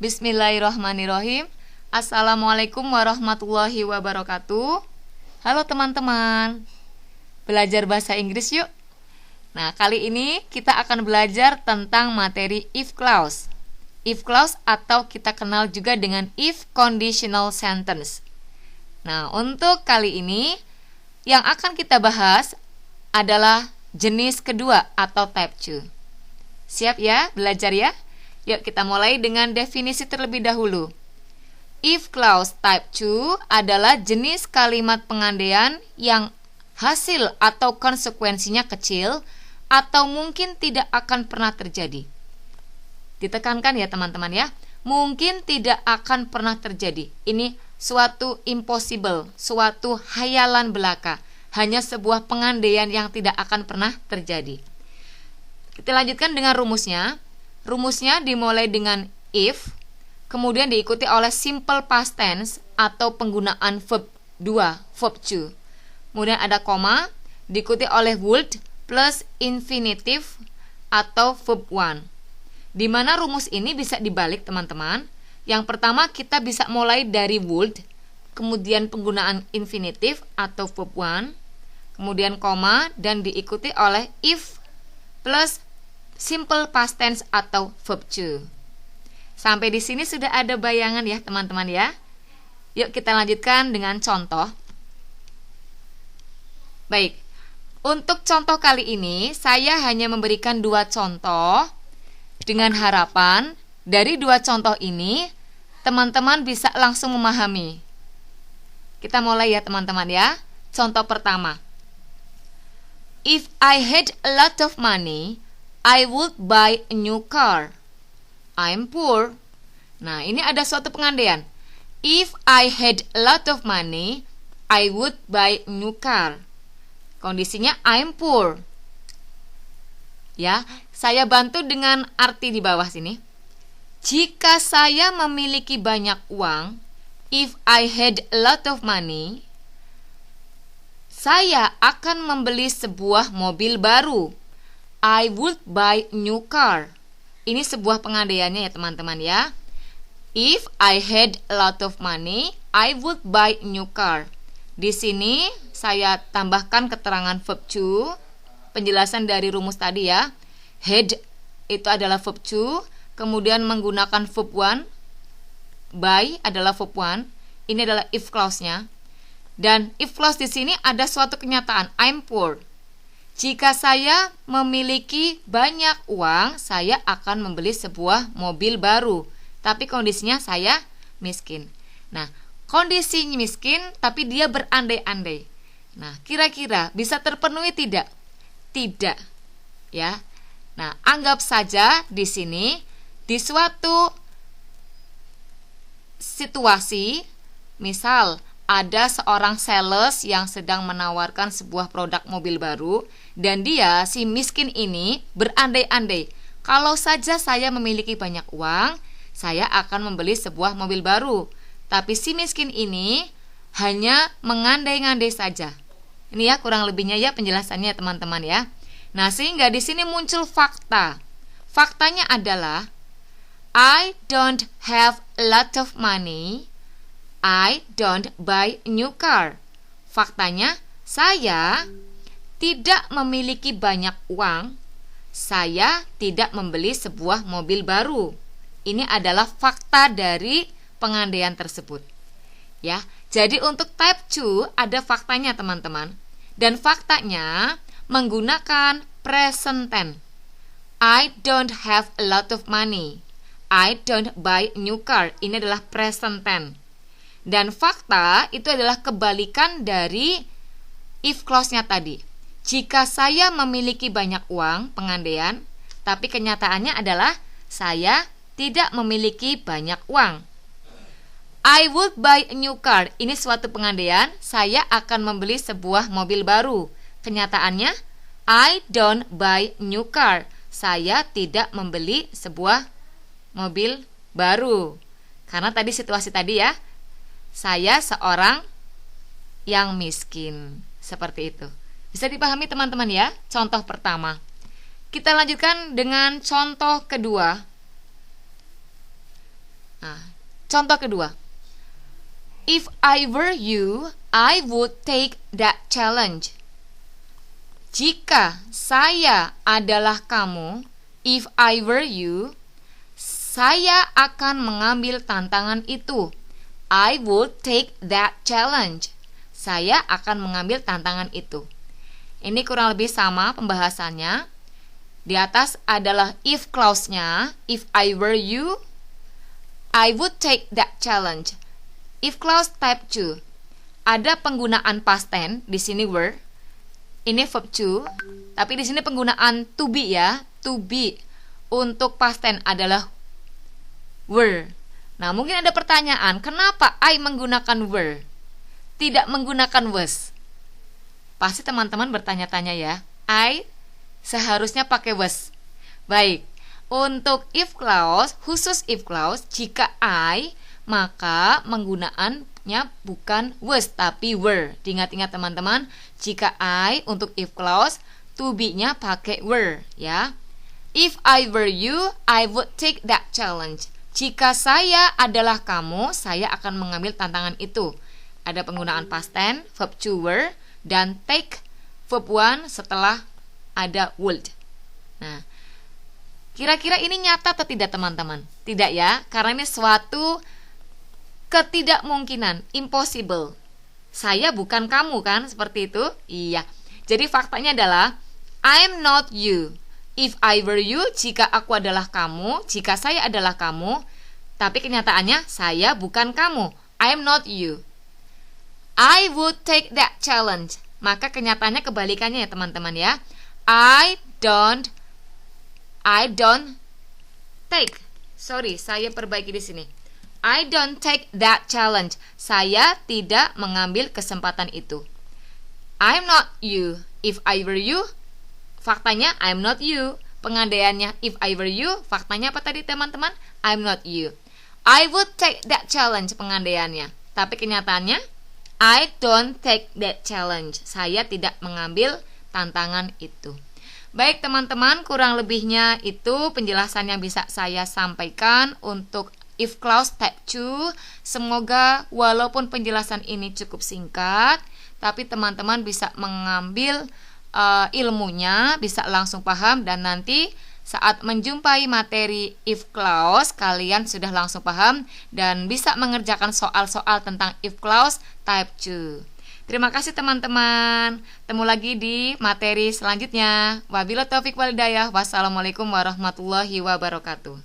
Bismillahirrahmanirrahim. Assalamualaikum warahmatullahi wabarakatuh. Halo teman-teman, belajar bahasa Inggris yuk. Nah, kali ini kita akan belajar tentang materi if clause. If clause atau kita kenal juga dengan if conditional sentence. Nah, untuk kali ini yang akan kita bahas adalah jenis kedua atau type 2. Siap ya belajar ya? Yuk kita mulai dengan definisi terlebih dahulu. If clause type 2 adalah jenis kalimat pengandaian yang hasil atau konsekuensinya kecil atau mungkin tidak akan pernah terjadi. Ditekankan ya teman-teman ya, mungkin tidak akan pernah terjadi. Ini suatu impossible, suatu hayalan belaka, hanya sebuah pengandaian yang tidak akan pernah terjadi. Kita lanjutkan dengan rumusnya. Rumusnya dimulai dengan if, kemudian diikuti oleh simple past tense atau penggunaan verb 2, verb to. Kemudian ada koma, diikuti oleh would plus infinitive atau verb 1. Di mana rumus ini bisa dibalik teman-teman. Yang pertama kita bisa mulai dari would, kemudian penggunaan infinitive atau verb 1, kemudian koma, dan diikuti oleh if plus simple past tense atau verb 2. Sampai di sini sudah ada bayangan ya teman-teman ya. Yuk kita lanjutkan dengan contoh. Baik, untuk contoh kali ini saya hanya memberikan 2 contoh dengan harapan dari 2 contoh ini teman-teman bisa langsung memahami. Kita mulai ya teman-teman ya. Contoh pertama. If I had a lot of money, I would buy a new car. I'm poor. Nah, ini ada suatu pengandaian. If I had a lot of money, I would buy a new car. Kondisinya I'm poor. Ya, saya bantu dengan arti di bawah sini. Jika saya memiliki banyak uang, if I had a lot of money, saya akan membeli sebuah mobil baru. I would buy new car. Ini sebuah pengandaiannya ya teman-teman ya. If I had a lot of money, I would buy new car. Di sini saya tambahkan keterangan verb to, penjelasan dari rumus tadi ya. Had itu adalah verb to, kemudian menggunakan verb 1, buy adalah verb 1. Ini adalah if clause-nya. Dan if clause di sini ada suatu kenyataan, I'm poor. Jika saya memiliki banyak uang, saya akan membeli sebuah mobil baru. Tapi kondisinya saya miskin. Nah, kondisi miskin tapi dia berandai-andai. Nah, kira-kira bisa terpenuhi tidak? Tidak. Ya. Nah, anggap saja di sini di suatu situasi, misal ada seorang sales yang sedang menawarkan sebuah produk mobil baru dan dia, si miskin ini, berandai-andai. Kalau saja saya memiliki banyak uang, saya akan membeli sebuah mobil baru. Tapi si miskin ini hanya mengandai-andai saja. Ini ya kurang lebihnya ya penjelasannya teman-teman ya. Nah, sehingga di sini muncul fakta. Faktanya adalah I don't have a lot of money. I don't buy a new car. Faktanya, saya tidak memiliki banyak uang. Saya tidak membeli sebuah mobil baru. Ini adalah fakta dari pengandaian tersebut. Ya, jadi untuk type 2 ada faktanya teman-teman. Dan faktanya menggunakan present tense. I don't have a lot of money. I don't buy a new car. Ini adalah present tense. Dan fakta itu adalah kebalikan dari if clause-nya tadi. Jika saya memiliki banyak uang, pengandaian, tapi kenyataannya adalah saya tidak memiliki banyak uang. I would buy a new car. Ini suatu pengandaian, saya akan membeli sebuah mobil baru. Kenyataannya, I don't buy a new car. Saya tidak membeli sebuah mobil baru. Karena tadi situasi tadi ya, saya seorang yang miskin. Seperti itu. Bisa dipahami teman-teman ya, contoh pertama. Kita lanjutkan dengan contoh kedua. Nah, contoh kedua. If I were you, I would take that challenge. Jika saya adalah kamu, if I were you, saya akan mengambil tantangan itu. I would take that challenge. Saya akan mengambil tantangan itu. Ini kurang lebih sama pembahasannya. Di atas adalah if clause-nya. If I were you, I would take that challenge. If clause type 2. Ada penggunaan past tense di sini were. Ini verb to, tapi di sini penggunaan to be ya. To be untuk past tense adalah were. Nah, mungkin ada pertanyaan, kenapa I menggunakan were, tidak menggunakan was? Pasti teman-teman bertanya-tanya ya. I seharusnya pakai was. Baik, untuk if clause, khusus if clause, jika I, maka penggunaannya bukan was tapi were. Diingat-ingat teman-teman, jika I untuk if clause, to be-nya pakai were ya. If I were you, I would take that challenge. Jika saya adalah kamu, saya akan mengambil tantangan itu. Ada penggunaan past tense, verb to were, dan take verb one setelah ada would. Nah, kira-kira ini nyata atau tidak teman-teman? Tidak ya, karena ini suatu ketidakmungkinan, impossible. Saya bukan kamu kan, seperti itu? Iya. Jadi faktanya adalah I'm not you. If I were you, jika aku adalah kamu, jika saya adalah kamu, tapi kenyataannya saya bukan kamu. I'm not you. I would take that challenge. Maka kenyataannya kebalikannya ya teman-teman ya. I don't take. Sorry, saya perbaiki di sini. I don't take that challenge. Saya tidak mengambil kesempatan itu. I'm not you. If I were you, faktanya I'm not you. Pengandaiannya if I were you, faktanya apa tadi teman-teman? I'm not you. I would take that challenge, pengandaiannya. Tapi kenyataannya I don't take that challenge. Saya tidak mengambil tantangan itu. Baik teman-teman, kurang lebihnya itu penjelasan yang bisa saya sampaikan untuk if clause type 2. Semoga walaupun penjelasan ini cukup singkat, tapi teman-teman bisa mengambil ilmunya, bisa langsung paham, dan nanti saat menjumpai materi if clause kalian sudah langsung paham dan bisa mengerjakan soal-soal tentang if clause type 2. Terima kasih teman-teman. Temu lagi di materi selanjutnya. Wabillahi taufiq wal hidayah. Wassalamualaikum warahmatullahi wabarakatuh.